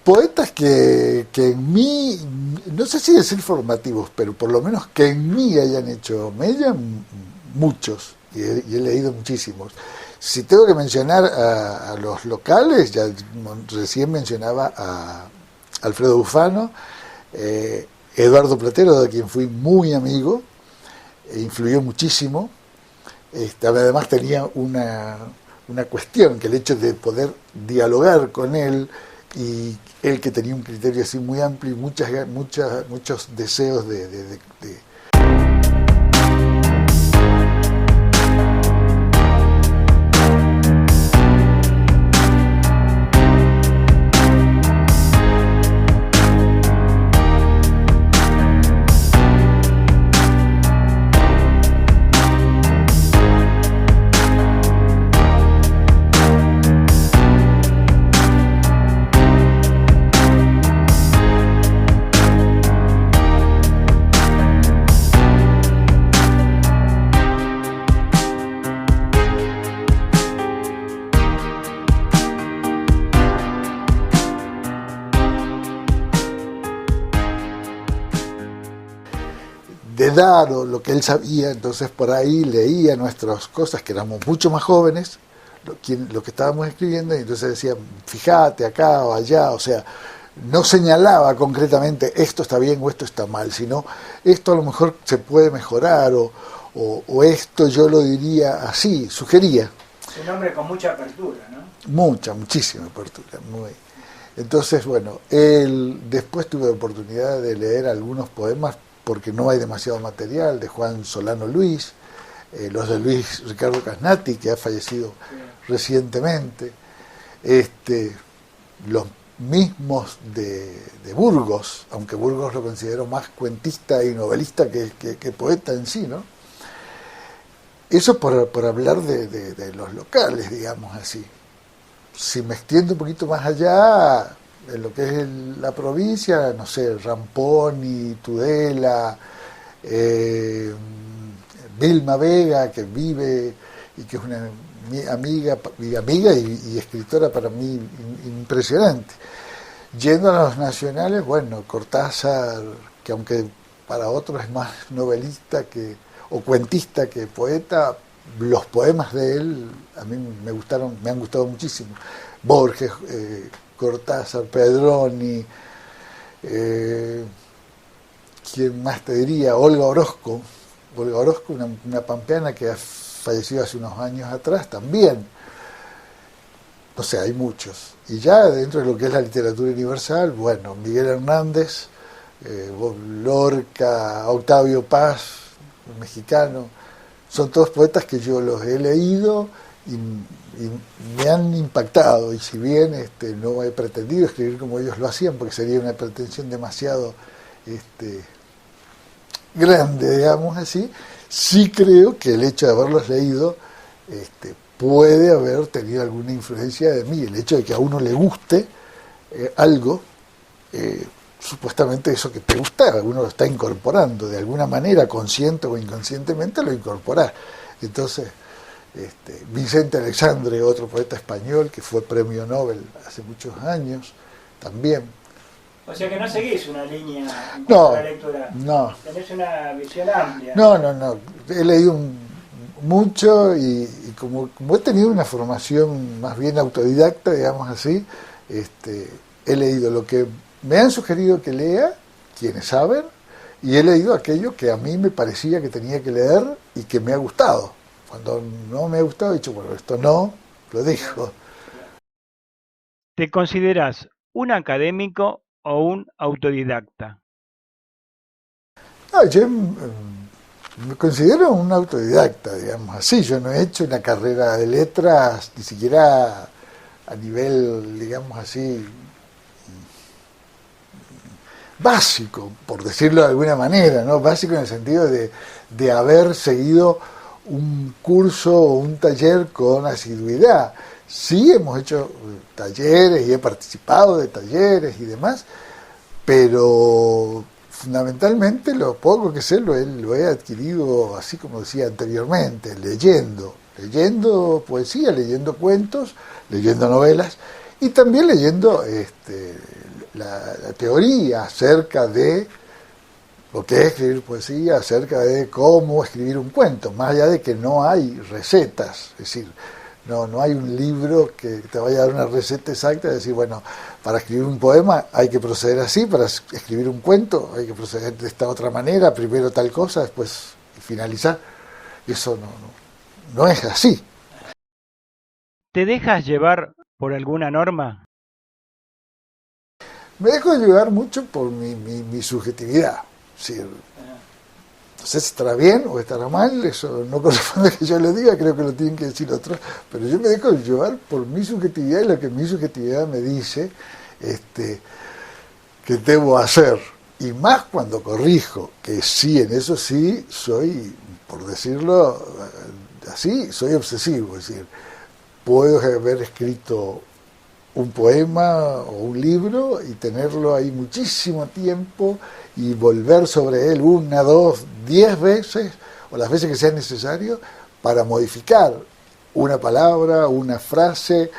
poetas que en mí, no sé si decir formativos, pero por lo menos que en mí hayan hecho mella, muchos, y he leído muchísimos. Si tengo que mencionar a los locales, ya recién mencionaba a Alfredo Bufano, Eduardo Platero, de quien fui muy amigo, influyó muchísimo. Además tenía una cuestión, que el hecho de poder dialogar con él, y él que tenía un criterio así muy amplio y muchos deseos de dar lo que él sabía. Entonces por ahí leía nuestras cosas, que éramos mucho más jóvenes, lo que estábamos escribiendo, y entonces decía, fíjate acá o allá, o sea, no señalaba concretamente esto está bien o esto está mal, sino esto a lo mejor se puede mejorar, o esto yo lo diría así, sugería. Un hombre con mucha apertura, ¿no? Muchísima apertura. Entonces, bueno, después tuve la oportunidad de leer algunos poemas, porque no hay demasiado material, de Juan Solano Luis, los de Luis Ricardo Casnati, que ha fallecido recientemente, los mismos de Burgos, aunque Burgos lo considero más cuentista y novelista que poeta en sí, ¿no? Eso por hablar de los locales, digamos así. Si me extiendo un poquito más allá, en lo que es la provincia, no sé, Ramponi, Tudela, Vilma Vega, que vive y que es una amiga y escritora para mí impresionante. Yendo a los nacionales, bueno, Cortázar, que aunque para otros es más novelista o cuentista que poeta, los poemas de él a mí me han gustado muchísimo. Borges, Cortázar, Pedroni, ¿quién más te diría? Olga Orozco, una pampeana que ha fallecido hace unos años atrás también. No sé, hay muchos. Y ya dentro de lo que es la literatura universal, bueno, Miguel Hernández, Lorca, Octavio Paz, mexicano, son todos poetas que yo los he leído y me han impactado, y si bien no he pretendido escribir como ellos lo hacían, porque sería una pretensión demasiado grande, digamos así, sí creo que el hecho de haberlos leído puede haber tenido alguna influencia de mí, el hecho de que a uno le guste algo, supuestamente eso que te gusta, uno lo está incorporando, de alguna manera, consciente o inconscientemente lo incorporás. Entonces, Vicente Alexandre, otro poeta español que fue premio Nobel hace muchos años, también. O sea que no seguís una línea en no, la lectura. No. Tenés una visión amplia. No. He leído mucho y como he tenido una formación más bien autodidacta, digamos así, he leído lo que me han sugerido que lea, quienes saben, y he leído aquello que a mí me parecía que tenía que leer y que me ha gustado. Cuando no me ha gustado, he dicho, bueno, esto no, lo dejo. ¿Te consideras un académico o un autodidacta? No, yo me considero un autodidacta, digamos así. Yo no he hecho una carrera de letras, ni siquiera a nivel, digamos así, básico, por decirlo de alguna manera, ¿no? Básico en el sentido de haber seguido un curso o un taller con asiduidad. Sí hemos hecho talleres y he participado de talleres y demás, pero fundamentalmente lo poco que sé lo he adquirido, así como decía anteriormente, leyendo poesía, leyendo cuentos, leyendo novelas y también leyendo la teoría acerca de lo que es escribir poesía, acerca de cómo escribir un cuento, más allá de que no hay recetas, es decir, no hay un libro que te vaya a dar una receta exacta, de decir, bueno, para escribir un poema hay que proceder así, para escribir un cuento hay que proceder de esta otra manera, primero tal cosa, después finalizar. Eso no es así. ¿Te dejas llevar por alguna norma? Me dejo llevar mucho por mi subjetividad. Sí, no sé si estará bien o estará mal, eso no corresponde que yo lo diga, creo que lo tienen que decir otros, pero yo me dejo llevar por mi subjetividad y lo que mi subjetividad me dice que debo hacer. Y más cuando corrijo, que sí, en eso sí soy, por decirlo así, soy obsesivo, es decir, puedo haber escrito un poema o un libro y tenerlo ahí muchísimo tiempo y volver sobre él 1, 2, 10 veces o las veces que sea necesario para modificar una palabra, una frase,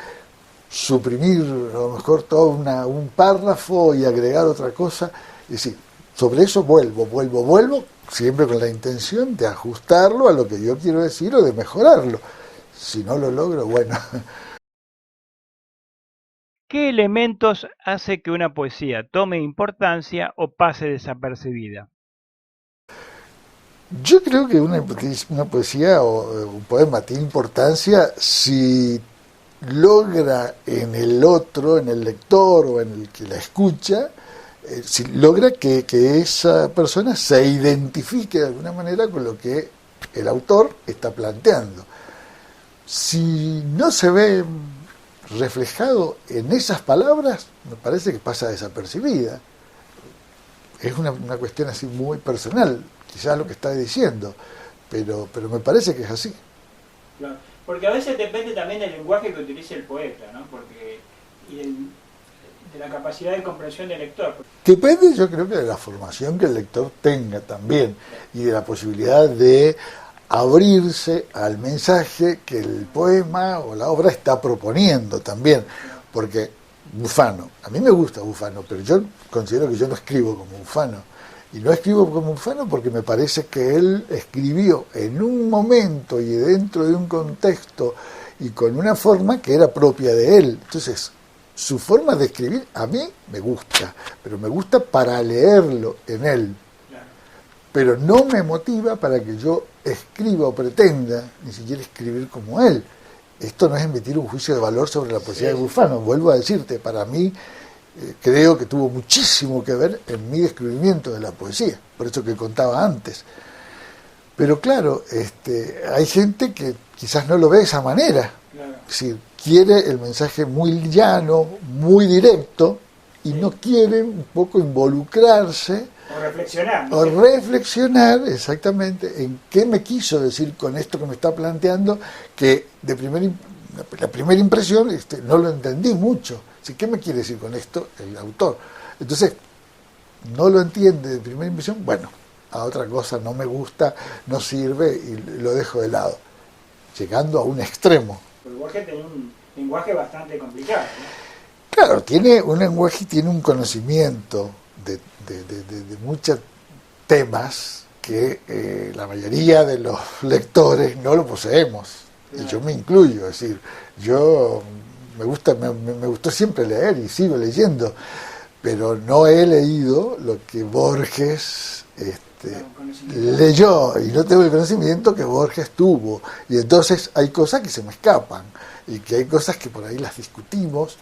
suprimir a lo mejor todo un párrafo y agregar otra cosa. Es decir, sobre eso vuelvo, siempre con la intención de ajustarlo a lo que yo quiero decir o de mejorarlo. Si no lo logro, bueno. ¿Qué elementos hace que una poesía tome importancia o pase desapercibida? Yo creo que una poesía o un poema tiene importancia si logra en el otro, en el lector o en el que la escucha, si logra que esa persona se identifique de alguna manera con lo que el autor está planteando. Si no se ve reflejado en esas palabras, me parece que pasa desapercibida. Es una cuestión así muy personal, quizás lo que está diciendo, pero me parece que es así. Claro, porque a veces depende también del lenguaje que utilice el poeta, ¿no? Y de la capacidad de comprensión del lector. Depende, yo creo que de la formación que el lector tenga también y de la posibilidad de abrirse al mensaje que el poema o la obra está proponiendo también, porque Bufano, a mí me gusta Bufano, pero yo considero que yo no escribo como Bufano, y no escribo como Bufano porque me parece que él escribió en un momento y dentro de un contexto y con una forma que era propia de él. Entonces, su forma de escribir a mí me gusta, pero me gusta para leerlo en él, pero no me motiva para que yo escriba o pretenda ni siquiera escribir como él. Esto no es emitir un juicio de valor sobre la poesía de Bufano. Vuelvo a decirte, para mí creo que tuvo muchísimo que ver en mi descubrimiento de la poesía, por eso que contaba antes. Pero claro, hay gente que quizás no lo ve de esa manera. Claro. Es decir, quiere el mensaje muy llano, muy directo, y no quiere un poco involucrarse o reflexionar exactamente en qué me quiso decir con esto que me está planteando, que la primera impresión no lo entendí mucho. ¿Sí? ¿Qué me quiere decir con esto el autor? Entonces, no lo entiende de primera impresión, bueno, a otra cosa no me gusta, no sirve y lo dejo de lado, llegando a un extremo. El Borges tiene un lenguaje bastante complicado, ¿no? Claro, tiene un lenguaje y tiene un conocimiento de muchos temas que la mayoría de los lectores no lo poseemos, y yo me incluyo. Es decir, yo me gustó siempre leer y sigo leyendo, pero no he leído lo que Borges leyó, y no tengo el conocimiento que Borges tuvo, y entonces hay cosas que se me escapan, y que hay cosas que por ahí las discutimos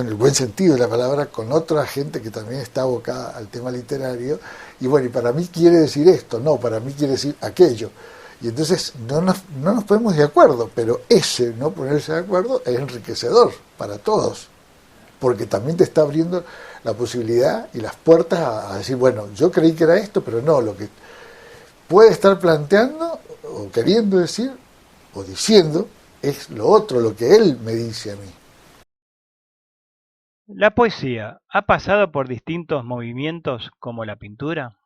en el buen sentido de la palabra con otra gente que también está abocada al tema literario, y bueno, y para mí quiere decir esto, no, para mí quiere decir aquello, y entonces no nos ponemos de acuerdo, pero ese no ponerse de acuerdo es enriquecedor para todos, porque también te está abriendo la posibilidad y las puertas a decir, bueno, yo creí que era esto, pero no, lo que puede estar planteando o queriendo decir o diciendo es lo otro, lo que él me dice a mí. ¿La poesía ha pasado por distintos movimientos como la pintura?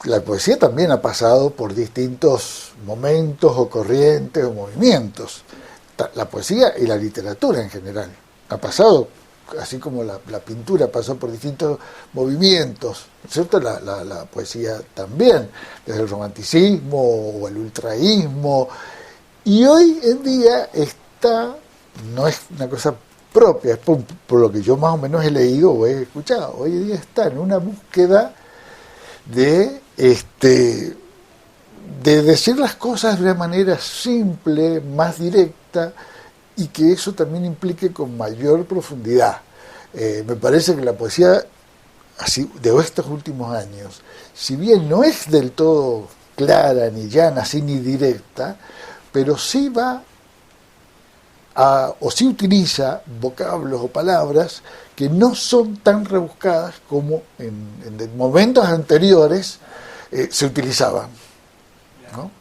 La poesía también ha pasado por distintos momentos o corrientes o movimientos. La poesía y la literatura en general ha pasado así como la pintura pasó por distintos movimientos, ¿no es cierto? La poesía también, desde el romanticismo o el ultraísmo, y hoy en día no es una cosa propia, es por lo que yo más o menos he leído o he escuchado, hoy en día está en una búsqueda de decir las cosas de una manera simple, más directa, y que eso también implique con mayor profundidad. Me parece que la poesía así de estos últimos años, si bien no es del todo clara, ni llana, así ni directa, pero sí o sí utiliza vocablos o palabras que no son tan rebuscadas como en momentos anteriores se utilizaban, ¿no?